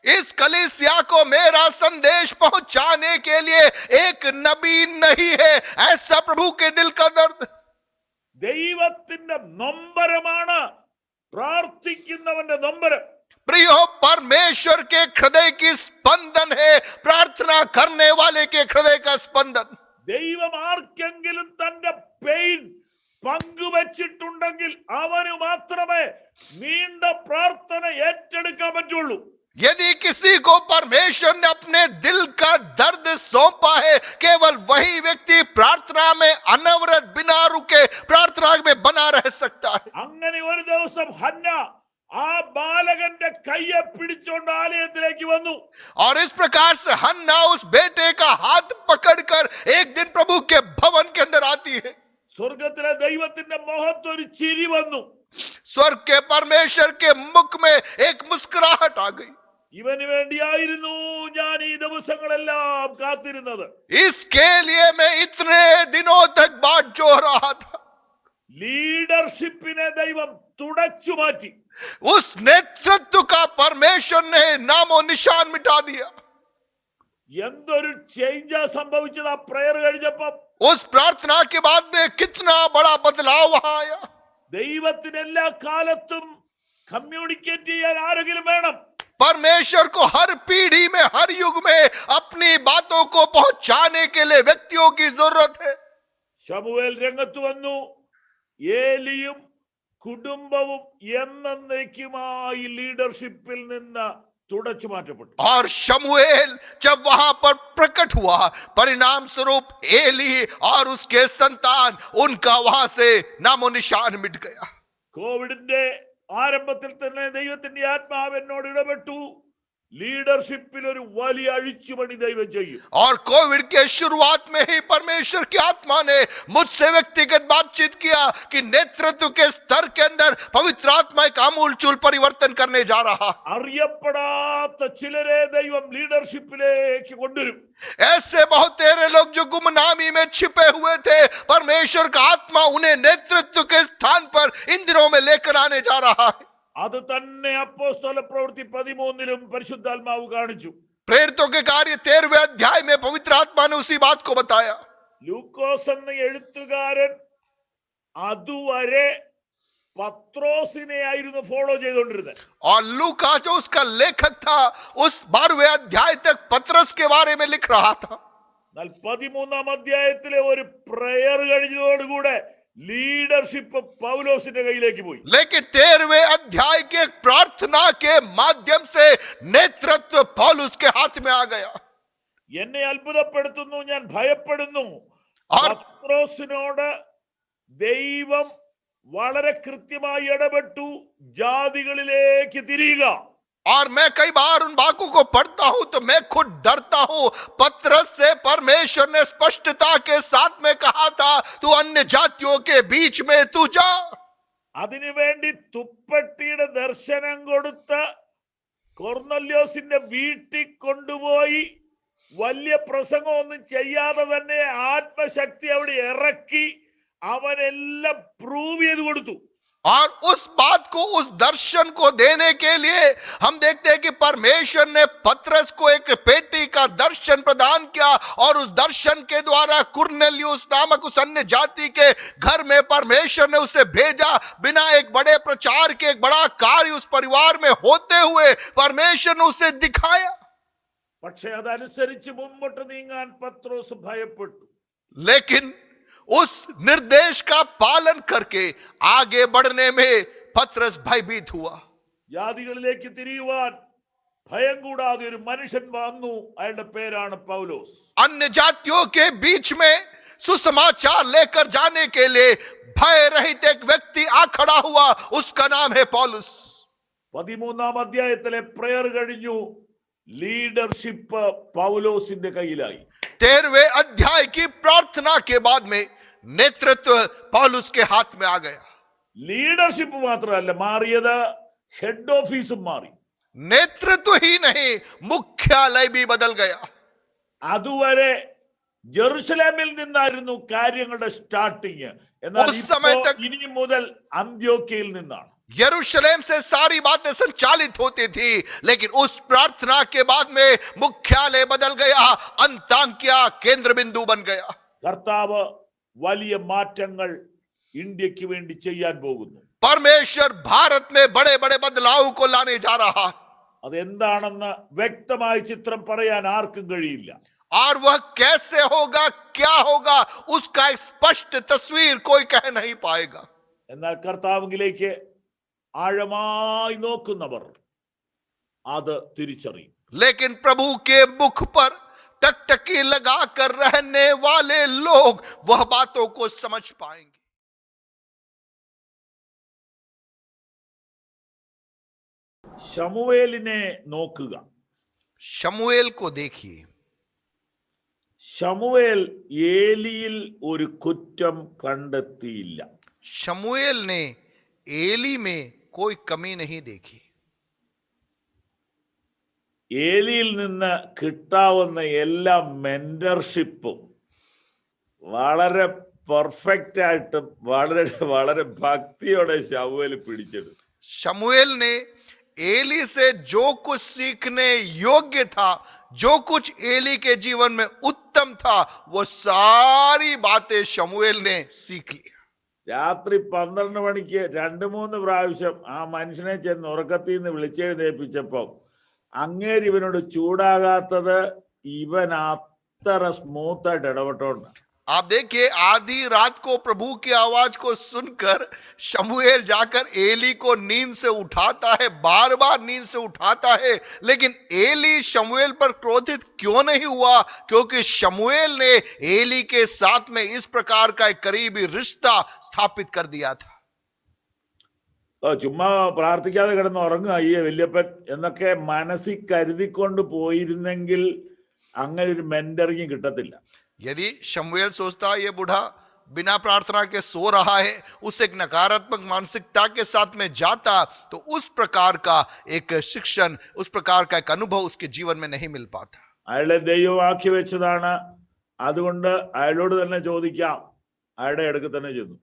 इस कलीसिया को मेरा संदेश पहुंचाने के लिए एक नबी नहीं है, ऐसा प्रभु के दिल का दर्द. ദൈവത്തിന്റെ നൊമ്പരമാണ് പ്രാർത്ഥിക്കുന്നവന്റെ നൊമ്പരം. प्रियो, परमेश्वर के हृदय की स्पंदन है प्रार्थना करने वाले के हृदय का स्पंदन. ദൈവം ആർക്കെങ്കിലും തന്റെ പെയിൻ പങ്കുവച്ചിട്ടുണ്ടെങ്കിൽ അവന് മാത്രമേ നീണ്ട പ്രാർത്ഥന ഏറ്റെടുക്കാൻ പറ്റുള്ളൂ. यदि किसी को परमेश्वर ने अपने दिल का दर्द सौंपा है, केवल वही व्यक्ति प्रार्थना में अनवरत बिना रुके प्रार्थना में बना रह सकता है. അങ്ങനെ ഒരു ദിവസം ഹന്ന ആ ബാലകന്റെ കയ്യെ പിടിച്ചോണ്ട് ആലയത്തിലേക്ക് വന്നു. और इस प्रकार से हन्ना उस बेटे का हाथ पकड़कर एक दिन प्रभु के भवन के अंदर आती है. സ്വർഗത്തിലെ ദൈവത്തിന്റെ മുഖത്ത് ഒരു ചിരി വന്നു. स्वर्ग के परमेश्वर के मुख में एक मुस्कुराहट आ गई. ഇവന് വേണ്ടിയായിരുന്നു ഞാൻ ഈ ദിവസങ്ങളെല്ലാം കാത്തിരുന്നത്. इसके लिए मैं इतने दिनों तक बाट जो रहा था. ലീഡർഷിപ്പിനെ ദൈവം തുടച്ചു മാറ്റി. उस नेतृत्व का परमेश्वर ने नामो निशान मिटा दिया. എന്തൊരു ചേഞ്ചാ സംഭവിച്ചത് ആ പ്രയർ കഴിഞ്ഞപ്പം. उस प्रार्थना के बाद में कितना बड़ा बदलाव वहां आया. ദൈവത്തിന് എല്ലാ കാലത്തും കമ്മ്യൂണിക്കേറ്റ് ചെയ്യാൻ ആരെങ്കിലും വേണം. परमेश्वर को हर पीढ़ी में, हर युग में अपनी बातों को पहुंचाने के लिए व्यक्तियों की जरूरत है. ശമൂവേൽ രംഗത്ത് വന്നു. ഏലിയും കുടുംബവും എന്നേക്കുമായി ലീഡർഷിപ്പിൽ നിന്ന് തുടച്ചു മാറ്റപ്പെട്ടു. और शमूएल जब वहां पर प्रकट हुआ, परिणाम स्वरूप एली और उसके संतान, उनका वहां से नामो निशान मिट गया. കോവിഡിന്റെ ആരംഭത്തിൽ തന്നെ ദൈവത്തിന്റെ ആത്മാവ് എന്നോട് ഇടപെട്ടു. ലീഡർഷിപ്പിൽ ഒരു വലിയ അഴിച്ചുപണി ദൈവം ചെയ്യും. और कोविड के शुरुआत में ही परमेश्वर की आत्मा ने मुझसे व्यक्तिगत बातचीत किया कि नेतृत्व के स्तर के अंदर पवित्र आत्मा एक आमूलचूल परिवर्तन करने जा रहा. അറിയപ്പെടാത്ത ചിലരെ ദൈവം ലീഡർഷിപ്പിലേക്ക് കൊണ്ടുവരും. ऐसे बहुत तेरे लोग जो गुमनामी में छिपे हुए थे, परमेश्वर का आत्मा उन्हें नेतृत्व के स्थान पर इन दिनों में लेकर आने जा रहा है. അത് തന്നെ അപ്പോസ്തല പ്രവൃത്തി 13 പരിശുദ്ധാത്മാവ് കാണിച്ചു. प्रेरितों के कार्य 13वें अध्याय में पवित्र आत्मा ने उसी बात को बताया. ലൂക്കോസ് എന്ന എഴുത്തുകാരൻ അതുവരെ പത്രോസിനെ ആയിരുന്നു ഫോളോ ചെയ്തുകൊണ്ടിരുന്നത്. और लूका जो उसका लेखक था, उस 12वें अध्याय तक पतरस के बारे में लिख रहा था. എന്നാൽ 13 അധ്യായത്തിലെ ഒരു പ്രയർ കഴിഞ്ഞതോടുകൂടെ ലീഡർഷിപ്പ് പൗലോസിന്റെ കയ്യിലേക്ക് പോയി. लेकिन 13वें अध्याय के प्रार्थना के माध्यम से नेतृत्व पौलुस के हाथ में आ गया. എന്നെ അത്ഭുതപ്പെടുത്തുന്നു, ഞാൻ ഭയപ്പെടുന്നു. പത്രോസിനോട് ദൈവം വളരെ കൃത്യമായി ഇടപെട്ടു. ജാതികളിലേക്ക് തിരിയുക. और मैं कई बार उन बातों को पढ़ता हूं तो मैं खुद डरता हूं. पतरस से परमेश्वर ने स्पष्टता के साथ में कहा था, तू अन्य जातियों के बीच में तू जा. അതിനുവേണ്ടി തുപ്പട്ടിയുടെ ദർശനം കൊടുത്ത് കൊർന്നല്യോസിന്റെ വീട്ടിൽ കൊണ്ടുപോയി വലിയ പ്രസംഗമൊന്നും ചെയ്യാതെ തന്നെ ആത്മശക്തി അവിടെ ഇറക്കി അവനെല്ലാം പ്രൂവ് ചെയ്ത് കൊടുത്തു. और उस बात को, उस दर्शन को देने के लिए हम देखते हैं कि परमेश्वर ने पतरस को एक पेटी का दर्शन प्रदान किया और उस दर्शन के द्वारा कुरनेलियुस नामक उस अन्य जाति के घर में परमेश्वर ने उसे भेजा. बिना एक बड़े प्रचार के एक बड़ा कार्य उस परिवार में होते हुए परमेश्वर ने उसे दिखाया. പക്ഷെ അതനുസരിച്ച് മുമ്പോട്ട് നീങ്ങാൻ പത്രോസ് ഭയപ്പെട്ടു. लेकिन उस निर्देश का पालन करके आगे बढ़ने में पतरस भयभीत हुआ. ജാതികളിലേക്ക് തിരിയുവാൻ ഭയം കൂടാതെ ഒരു മനുഷ്യൻ വന്നു. അയാളുടെ പേരാണ് പൗലോസ്. अन्य जातियों के बीच में सुसमाचार लेकर जाने के लिए भय रहित एक व्यक्ति आ खड़ा हुआ. उसका नाम है पौलुस. 13 അധ്യായത്തിലെ പ്രയർ കഴിഞ്ഞു. ലീഡർഷിപ്പ് പൗലോസിന്റെ കയ്യിലായി. 13वें अध्याय की प्रार्थना के बाद में नेतृत्व पौलुस के हाथ में आ गया. ലീഡർഷിപ്പ് മാത്രമല്ല മാറിയത്, ഹെഡ് ഓഫീസും മാറി. नेतृत्व ही नहीं, मुख्यालय भी बदल गया. അതുവരെ ജെറുസലേമിൽ നിന്നായിരുന്നു കാര്യങ്ങളുടെ സ്റ്റാർട്ടിങ്. എന്നാൽ उस समय तक ഇനി മുതൽ അന്ത്യോക്യയിൽ നിന്നാണ്. यरूशलेम से सारी बातें संचालित होती थी, लेकिन उस प्रार्थना के बाद में मुख्यालय बदल गया, अंताकिया केंद्र बिंदु बन गया. കർത്താവ് വലിയ മാറ്റങ്ങൾ ഇന്ത്യക്ക് വേണ്ടി ചെയ്യാൻ പോകുന്നു. परमेश्वर भारत में बड़े बड़े बदलाव को लाने जा रहा है. അതെന്താണെന്ന് വ്യക്തമായ ചിത്രം പറയാൻ ആർക്കും കഴിയില്ല. और वह कैसे होगा, क्या होगा, उसका एक स्पष्ट तस्वीर कोई कह नहीं पाएगा. എന്നാൽ കർത്താവിലേക്ക് ആഴമായി നോക്കുന്നവർ അത് തിരിച്ചറിയും. लेकिन प्रभु के मुख पर टकटकी लगाकर रहने वाले लोग वह बातों को समझ पाएंगे. ശമൂവേലിനെ നോക്കുക. शमूएल को देखिए. ശമൂവേൽ ഏലിയിൽ ഒരു കുറ്റം കണ്ടെത്തിയില്ല. शमूएल ने एली में कोई कमी नहीं देखी. ഏലിയിൽ നിന്ന് കിട്ടാവുന്ന എല്ലാ മെന്റർഷിപ്പും വളരെ പെർഫെക്റ്റ് ആയിട്ടും വളരെ വളരെ ഭക്തിയോടെ ശമൂവേൽ പിടിച്ചെടുത്തു. शमूएल ने एली से जो कुछ सीखने योग्य था, जो कुछ एली के जीवन में उत्तम था, वो सारी बातें शमूएल ने सीख ली. രാത്രി 12 മണിക്ക് 2-3 പ്രാവശ്യം ആ മനുഷ്യനെ ചെന്ന് ഉറക്കത്തിൽ നിന്ന് വിളിച്ചെഴുന്നേൽപ്പിച്ചപ്പോ അങ്ങേര് ഇവനോട് ചൂടാകാത്തത് ഇവൻ അത്ര സ്മൂത്ത് ആയിട്ട് ഇടപെട്ടോണ്ട്. आप देखिए, आधी रात को प्रभु की आवाज को सुनकर शमूएल जाकर एली को नींद से उठाता है, बार बार नींद से उठाता है, लेकिन एली शमूएल पर क्रोधित क्यों नहीं हुआ? क्योंकि शमूएल ने एली के साथ में इस प्रकार का एक करीबी रिश्ता स्थापित कर दिया था. ചുമ്മാ പ്രാർത്ഥിക്കാതെ കിടന്ന് ഉറങ്ങുക ഈ വല്യപ്പൻ എന്നൊക്കെ മനസ്സിൽ കരുതിക്കൊണ്ട് പോയിരുന്നെങ്കിൽ അങ്ങനെ ഒരു മെന്ററിങ് കിട്ടത്തില്ല. यदि शमूएल सोचता ये बूढ़ा बिना प्रार्थना के सो रहा है, उस एक नकारात्मक मानसिकता के साथ में जाता, तो उस प्रकार का एक शिक्षण, उस प्रकार का एक अनुभव उसके जीवन में नहीं मिल पाता. അയാളെ ദൈവമാക്കി വെച്ചതാണ്, അതുകൊണ്ട് അയാളോട് തന്നെ ചോദിക്കാം. അയാളുടെ അടുക്ക് തന്നെ ചെന്നു.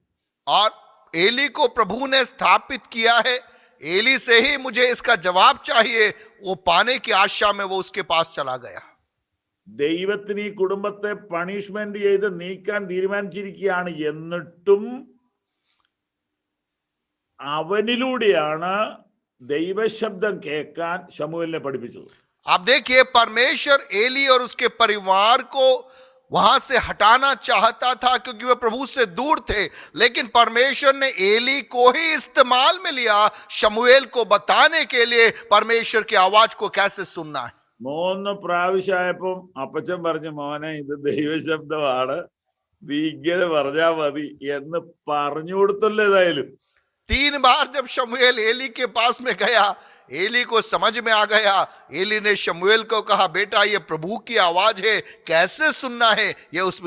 और एली को प्रभु ने स्थापित किया है, एली से ही मुझे इसका जवाब चाहिए, वो पाने की आशा में वो उसके पास चला गया. ദൈവത്തിന് ഈ കുടുംബത്തെ പണിഷ്മെന്റ് ചെയ്ത് നീക്കാൻ തീരുമാനിച്ചിരിക്കുകയാണ്. എന്നിട്ടും അവനിലൂടെയാണ് ദൈവശബ്ദം കേൾക്കാൻ ശമൂവേലിനെ പഠിപ്പിച്ചത്. आप देखिए, परमेश्वर एली और उसके परिवार को वहां से हटाना चाहता था क्योंकि वे प्रभु से दूर थे, लेकिन परमेश्वर ने एली को ही इस्तेमाल में लिया शमूएल को बताने के लिए परमेश्वर की आवाज को कैसे सुनना है. 3 പ്രാവശ്യമായപ്പം അപ്പച്ചൻ പറഞ്ഞു, മോനെ ഇത് ദൈവശബ്ദമാണ്, നീ ഇങ്ങനെ പറഞ്ഞാ മതി എന്ന് പറഞ്ഞു കൊടുത്തല്ലോ. ഏതായാലും 3 बार जब शमूएल एली के पास में गया, एली को समझ में आ गया. एली ने शमूएल को कहा, बेटा ये प्रभु की आवाज है, कैसे सुनना है, ये उस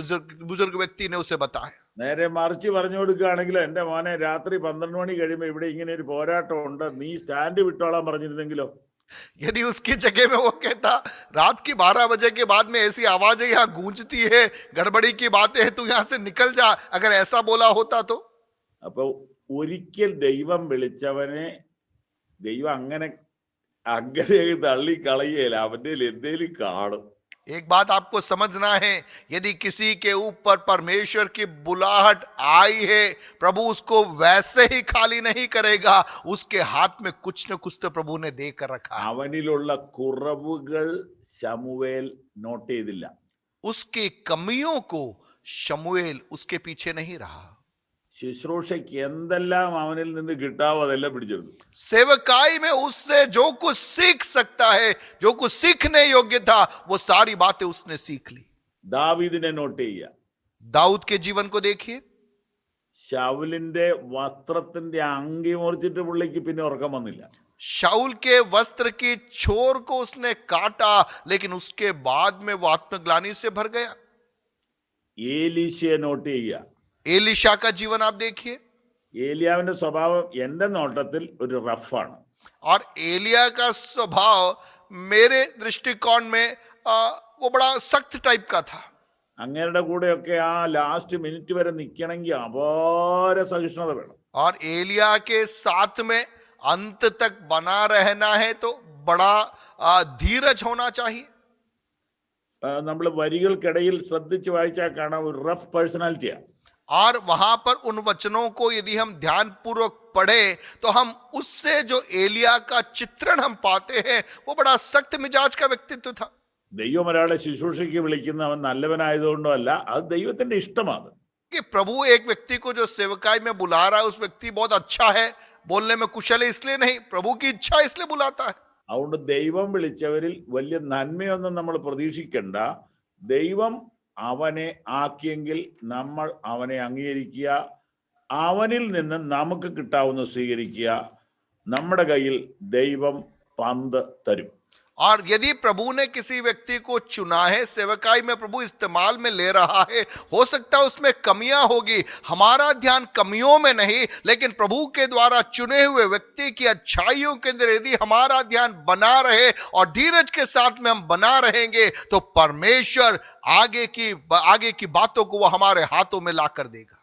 बुजुर्ग व्यक्ति ने उसे बताया. നേരെ മറിച്ച് പറഞ്ഞു കൊടുക്കുകയാണെങ്കിൽ, എന്റെ മോനെ രാത്രി 12 മണി കഴിയുമ്പോ ഇവിടെ ഇങ്ങനെ ഒരു പോരാട്ടം ഉണ്ട്, നീ സ്റ്റാൻഡ് വിട്ടോളാൻ പറഞ്ഞിരുന്നെങ്കിലോ. यदि उसकी जगह में वो कहता, रात की 12 बजे के बाद में ऐसी आवाजें यहाँ गूंजती है, गड़बड़ी की बातें हैं, तू यहाँ से निकल जा, अगर ऐसा बोला होता तो. അപ്പൊ ഒരിക്കൽ ദൈവം വിളിച്ചവനെ ദൈവം അങ്ങനെ അങ്ങനെ തള്ളി കളയല, അവന്റെ എന്തേലും കാണും. एक बात आपको समझना है, यदि किसी के ऊपर परमेश्वर की बुलाहट आई है, प्रभु उसको वैसे ही खाली नहीं करेगा, उसके हाथ में कुछ न कुछ तो प्रभु ने देकर रखा है. അവനിലുള്ള കുറവുകൾ ശമൂവേൽ നോട്ട് ചെയ്തില്ല. उसकी कमियों को शमूएल उसके पीछे नहीं रहा. ശുശ്രൂഷയ്ക്ക് എന്തെല്ലാം അവനിൽ നിന്ന് കിട്ടാവോ അതെല്ലാം പിടിച്ചെടുത്തു. सेवकाई में उससे जो कुछ सीख सकता है, जो कुछ सीखने योग्य था, वो सारी बातें उसने सीख ली. ദാവീദിനെ നോട്ട് ചെയ്യുക. दाऊद के जीवन को देखिए. ശൗലിന്റെ വസ്ത്രത്തിന്റെ അങ്കി മുറിച്ചിട്ട് പുള്ളിക്ക് പിന്നെ ഉറക്കം വന്നില്ല. शाऊल के वस्त्र की छोर को उसने काटा, लेकिन उसके बाद में वो आत्मग्लानि से भर गया. ഏലീശയെ നോട്ട് ചെയ്യുക. एलिशा का जीवन आप देखिए. ഏലിയാവിന്റെ സ്വഭാവം എന്റെ നോട്ടത്തിൽ ഒരു റഫാണ്. और एलिया का स्वभाव मेरे दृष्टिकोण में वो बड़ा सख्त टाइप का था. അങ്ങേരുടെ കൂടെയൊക്കെ ആ ലാസ്റ്റ് മിനിറ്റ് വരെ നിൽക്കണമെങ്കിൽ അപാര സഹിഷ്ണുത വേണം. और एलिया के साथ में अंत तक बना रहना है तो बड़ा धीरज होना चाहिए. നമ്മൾ വരികൾക്കിടയിൽ ശ്രദ്ധിച്ച് വായിച്ചാൽ കാണാം ഒരു റഫ് പേഴ്സണാലിറ്റിയാണ്. और वहां पर उन वचनों को यदि हम ध्यान पूर्वक पढ़े तो हम उससे जो एलिया का चित्रण हम पाते हैं वो बड़ा सख्त मिजाज का व्यक्तित्व था. ദൈവം ഒരാളെ ശുശ്രൂഷയ്ക്ക് വിളിക്കുന്ന അവൻ നല്ലവനായതുകൊണ്ടോ അല്ല, അത് ദൈവത്തിന്റെ ഇഷ്ടമാണ്. कि प्रभु एक व्यक्ति को जो सेवकाई में बुला रहा है उस व्यक्ति बहुत अच्छा है, बोलने में कुशल है इसलिए नहीं, प्रभु की इच्छा इसलिए बुलाता है. അതുകൊണ്ട് ദൈവം വിളിച്ചവരിൽ വലിയ നന്മയൊന്നും നമ്മൾ പ്രതീക്ഷിക്കണ്ട. ദൈവം അവനെ ആക്കിയെങ്കിൽ നമ്മൾ അവനെ അംഗീകരിക്കുക, അവനിൽ നിന്ന് നമുക്ക് കിട്ടാവുന്ന സ്വീകരിക്കുക. നമ്മുടെ കയ്യിൽ ദൈവം പന്ത് തരും. और यदि प्रभु ने किसी व्यक्ति को चुना है, सेवकाई में प्रभु इस्तेमाल में ले रहा है, हो सकता है उसमें कमियां होगी, हमारा ध्यान कमियों में नहीं लेकिन प्रभु के द्वारा चुने हुए व्यक्ति की अच्छाइयों के अंदर यदि हमारा ध्यान बना रहे और धीरज के साथ में हम बना रहेंगे तो परमेश्वर आगे की बातों को वो हमारे हाथों में ला कर देगा.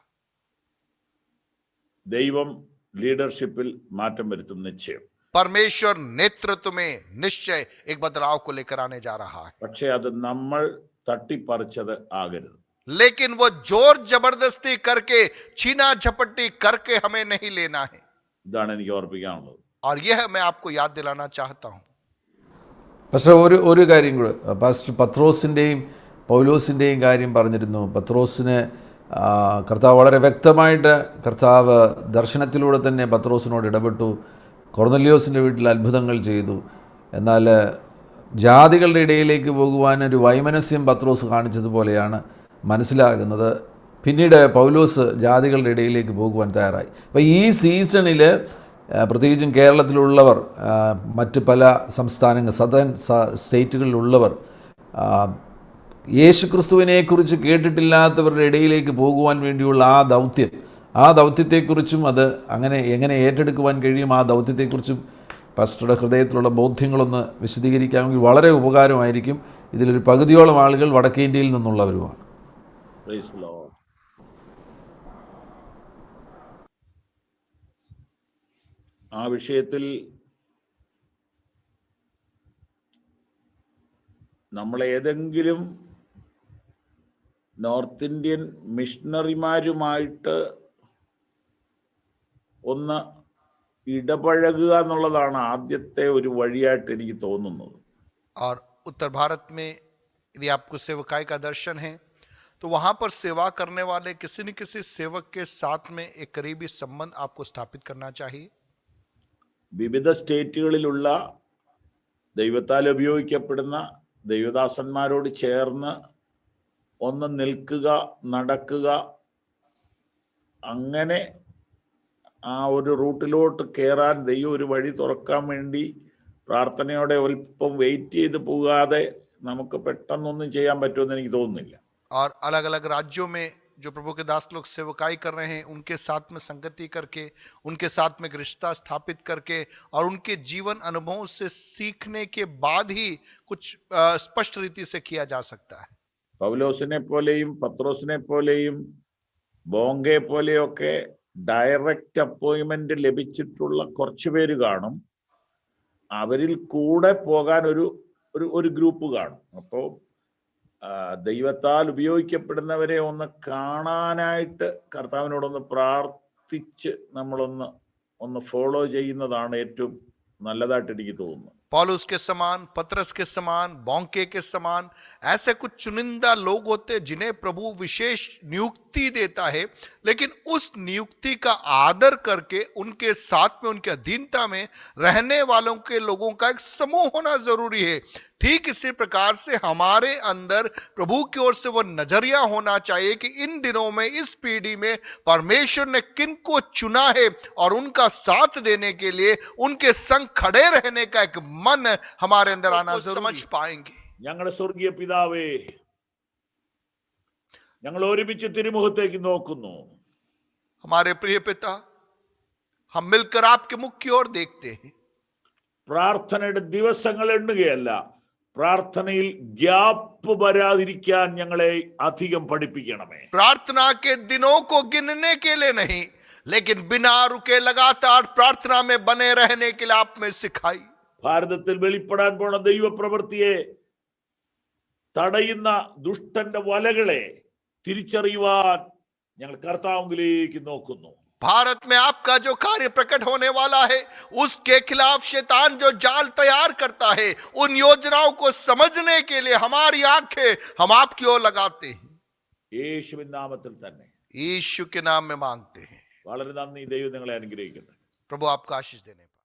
ദൈവം ലീഡർഷിപ്പിൽ മാറ്റം വരുത്തും നിശ്ചയം. परमेश्वर नेतृत्व में निश्चय एक बदलाव को लेकर आने जा रहा है. പക്ഷേ അത് നമ്മൾ തട്ടിപ്പറിച്ചത് ആകരുത്. लेकिन वो जोर जबरदस्ती करके छीना झपट्टी करके हमें नहीं लेना है. ഇതാണ് എനിക്ക് ഓർപ്പിക്കാനുള്ളത്. और यह मैं आपको याद दिलाना चाहता हूं. പക്ഷേ ഒരു കാര്യം കൂടെ, പാസ്റ്റർ പത്രോസിൻ്റെയും പൗലോസിൻ്റെയും കാര്യം പറഞ്ഞിരുന്നു. പത്രോസിന് കർത്താവ് വളരെ വ്യക്തമായിട്ട് കർത്താവ് ദർശനത്തിലൂടെ തന്നെ പത്രോസിനോട് ഇടപെട്ടു. കൊർന്നല്യോസിൻ്റെ വീട്ടിൽ അത്ഭുതങ്ങൾ ചെയ്തു. എന്നാൽ ജാതികളുടെ ഇടയിലേക്ക് പോകുവാൻ ഒരു വൈമനസ്യം പത്രോസ് കാണിച്ചതുപോലെയാണ് മനസ്സിലാകുന്നത്. പിന്നീട് പൗലോസ് ജാതികളുടെ ഇടയിലേക്ക് പോകുവാൻ തയ്യാറായി. അപ്പോൾ ഈ സീസണിൽ പ്രത്യേകിച്ചും കേരളത്തിലുള്ളവർ, മറ്റ് പല സംസ്ഥാനങ്ങൾ സദേൺ സ്റ്റേറ്റുകളിലുള്ളവർ യേശുക്രിസ്തുവിനെക്കുറിച്ച് കേട്ടിട്ടില്ലാത്തവരുടെ ഇടയിലേക്ക് പോകുവാൻ വേണ്ടിയുള്ള ആ ദൗത്യത്തെക്കുറിച്ചും അത് എങ്ങനെ ഏറ്റെടുക്കുവാൻ കഴിയും, ആ ദൗത്യത്തെക്കുറിച്ചും പാസ്റ്ററുടെ ഹൃദയത്തിലുള്ള ബോധ്യങ്ങളൊന്ന് വിശദീകരിക്കാമെങ്കിൽ വളരെ ഉപകാരമായിരിക്കും. ഇതിലൊരു പകുതിയോളം ആളുകൾ വടക്കേ ഇന്ത്യയിൽ നിന്നുള്ളവരുമാണ്. ആ വിഷയത്തിൽ നമ്മൾ ഏതെങ്കിലും നോർത്ത് ഇന്ത്യൻ മിഷണറിമാരുമായിട്ട് ഒന്ന് ഇടപഴകുക എന്നുള്ളതാണ് ആദ്യത്തെ ഒരു വഴിയായിട്ട് എനിക്ക് തോന്നുന്നത്. और उत्तर भारत में यदि आपको सेवकाई का दर्शन है तो वहां पर सेवा करने वाले किसी न किसी सेवक के साथ में एक करीबी संबंध आपको स्थापित करना चाहिए. വിവിധ സ്റ്റേറ്റുകളിലുള്ള ദൈവത്താൽ ഉപയോഗിക്കപ്പെടുന്ന ദൈവദാസന്മാരോട് ചേർന്ന് ഒന്ന് നിൽക്കുക, നടക്കുക, അങ്ങനെ ആ ഒരു റൂട്ടിലോട്ട് കയറാൻ ദൈവം ഒരു വഴി തുറക്കാൻ വേണ്ടി പ്രാർത്ഥനയോടെ അല്പം വെയിറ്റ് ചെയ്ത് പോകാതെ നമുക്ക് പെട്ടെന്നൊന്നും ചെയ്യാൻ പറ്റുമെന്ന് എനിക്ക് തോന്നുന്നില്ല. और अलग अलग राज्यों में जो प्रभु के दास लोग सेवकाई कर रहे हैं उनके साथ में संगति करके, उनके साथ में रिश्ता स्थापित करके और उनके जीवन अनुभवों से सीखने के बाद ही कुछ स्पष्ट रीति से किया जा सकता है. പൗലോസിനെ പോലെയും പത്രോസിനെ പോലെയും ബോംഗെ പോലെയൊക്കെ ഡയറക്റ്റ് അപ്പോയിന്റ്മെന്റ് ലഭിച്ചിട്ടുള്ള കുറച്ചു പേര് കാണും. അവരിൽ കൂടെ പോകാൻ ഒരു ഗ്രൂപ്പ് കാണും. അപ്പോൾ ദൈവത്താൽ ഉപയോഗിക്കപ്പെടുന്നവരെ ഒന്ന് കാണാനായിട്ട് കർത്താവിനോടൊന്ന് പ്രാർത്ഥിച്ച് നമ്മളൊന്ന് ഫോളോ ചെയ്യുന്നതാണ് ഏറ്റവും നല്ലതായിട്ട് എനിക്ക് തോന്നുന്നു. पौलुस के समान, पतरस के समान, बौंके के समान ऐसे कुछ चुनिंदा लोग होते हैं जिन्हें प्रभु विशेष नियुक्ति देता है, लेकिन उस नियुक्ति का आदर करके उनके साथ में, उनके अधीनता में रहने वालों के लोगों का एक समूह होना जरूरी है. ठीक इसी प्रकार से हमारे अंदर प्रभु की ओर से वो नजरिया होना चाहिए कि इन दिनों में, इस पीढ़ी में परमेश्वर ने किन को चुना है और उनका साथ देने के लिए उनके संग खड़े रहने का एक मन हमारे अंदर आना जरूरी. समझ पाएंगे. ഞങ്ങളുടെ സ്വർഗീയ പിതാവേ, ഞങ്ങൾ ഒരുമിച്ച് തിരുമുഖത്തേക്ക് നോക്കുന്നു. हमारे प्रिय पिता, हम मिलकर आपके मुख की ओर देखते हैं. പ്രാർത്ഥനയുടെ ദിവസങ്ങൾ എണ്ണുകയല്ല, പ്രാർത്ഥനയിൽ ഗ്യാപ്പ് വരാതിരിക്കാൻ ഞങ്ങളെ അധികം പഠിപ്പിക്കണമേ. प्रार्थना के दिनों को गिनने के लिए नहीं, लेकिन बिना रुके लगातार प्रार्थना में बने रहने के लिए आप में सिखाई. ഭാരതത്തിൽ വെളിപ്പെടാൻ പോണ ദൈവപ്രവൃത്തിയെ തടയുന്ന ദുഷ്ടന്റെ വലകളെ തിരിച്ചറിയുവാൻ ഞങ്ങൾ കർത്താവിലേക്ക് നോക്കുന്നു. भारत में आपका जो कार्य प्रकट होने वाला है, उसके खिलाफ शैतान जो जाल तैयार करता है, उन योजनाओं को समझने के लिए हमारी आंखें हम आपकी ओर लगाते हैं. യേശുവിൻ നാമത്തിൽ തന്നെ. यीशु के नाम में मांगते हैं. വളരെ നന്ദി. ദൈവം നിങ്ങളെ അനുഗ്രഹിക്കട്ടെ. प्रभु आपका आशीष देने.